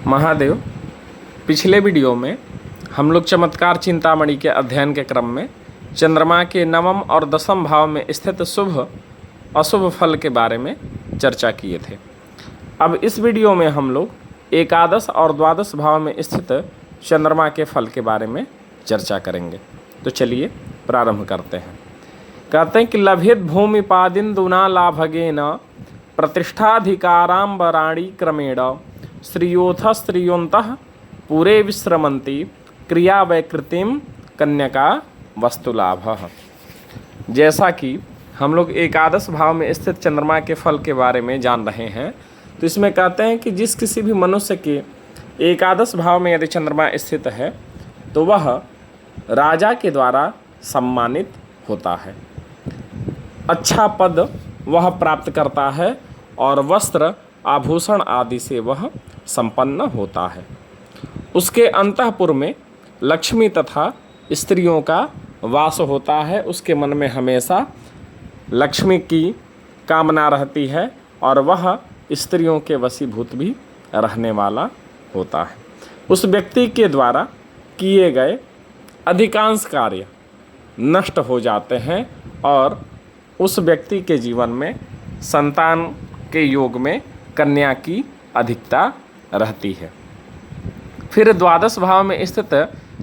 महादेव। पिछले वीडियो में हम लोग चमत्कार चिंतामणि के अध्ययन के क्रम में चंद्रमा के नवम और दसम भाव में स्थित शुभ अशुभ फल के बारे में चर्चा किए थे। अब इस वीडियो में हम लोग एकादश और द्वादश भाव में स्थित चंद्रमा के फल के बारे में चर्चा करेंगे। तो चलिए प्रारंभ करते हैं। कहते हैं कि लभेद भूमिपादिन्दुना लाभगेन प्रतिष्ठाधिकारांबराणि क्रमेण श्रियोथ स्त्रियोन्तः पूरे विश्रमन्ति क्रिया वैकृतिम कन्यका वस्तुलाभः। जैसा कि हम लोग एकादश भाव में स्थित चंद्रमा के फल के बारे में जान रहे हैं, तो इसमें कहते हैं कि जिस किसी भी मनुष्य के एकादश भाव में यदि चंद्रमा स्थित है तो वह राजा के द्वारा सम्मानित होता है, अच्छा पद वह प्राप्त करता है और वस्त्र आभूषण आदि से वह संपन्न होता है। उसके अंतःपुर में लक्ष्मी तथा स्त्रियों का वास होता है। उसके मन में हमेशा लक्ष्मी की कामना रहती है और वह स्त्रियों के वशीभूत भी रहने वाला होता है। उस व्यक्ति के द्वारा किए गए अधिकांश कार्य नष्ट हो जाते हैं और उस व्यक्ति के जीवन में संतान के योग में कन्या की अधिकता रहती है। फिर द्वादश भाव में स्थित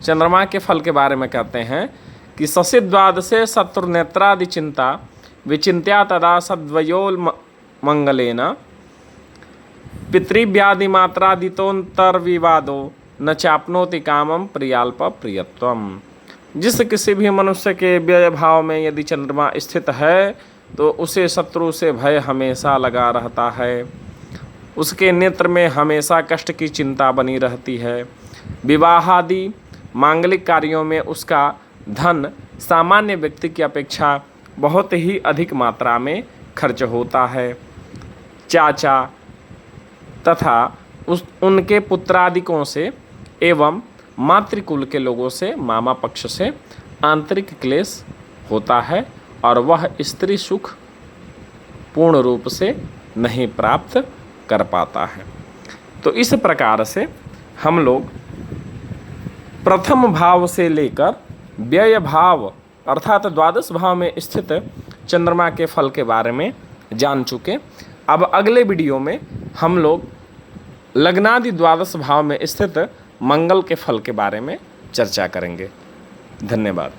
चंद्रमा के फल के बारे में कहते हैं कि शशि द्वादशे शत्रुनेत्रादि चिंता विचिंत्या तदा सद्वयोल मंगलेन पितृव्याधिमात्रादितोन्तर्विवादो न चाप्नोति कामम प्रियाल्प प्रियत्वम। जिस किसी भी मनुष्य के व्यय भाव में यदि चंद्रमा स्थित है तो उसे शत्रु से भय हमेशा लगा रहता है। उसके नेत्र में हमेशा कष्ट की चिंता बनी रहती है। विवाह आदि मांगलिक कार्यों में उसका धन सामान्य व्यक्ति की अपेक्षा बहुत ही अधिक मात्रा में खर्च होता है। चाचा तथा उनके पुत्रादिकों से एवं मातृकुल के लोगों से, मामा पक्ष से आंतरिक क्लेश होता है और वह स्त्री सुख पूर्ण रूप से नहीं प्राप्त कर पाता है। तो इस प्रकार से हम लोग प्रथम भाव से लेकर व्यय भाव अर्थात द्वादश भाव में स्थित चंद्रमा के फल के बारे में जान चुके। अब अगले वीडियो में हम लोग लग्नादि द्वादश भाव में स्थित मंगल के फल के बारे में चर्चा करेंगे। धन्यवाद।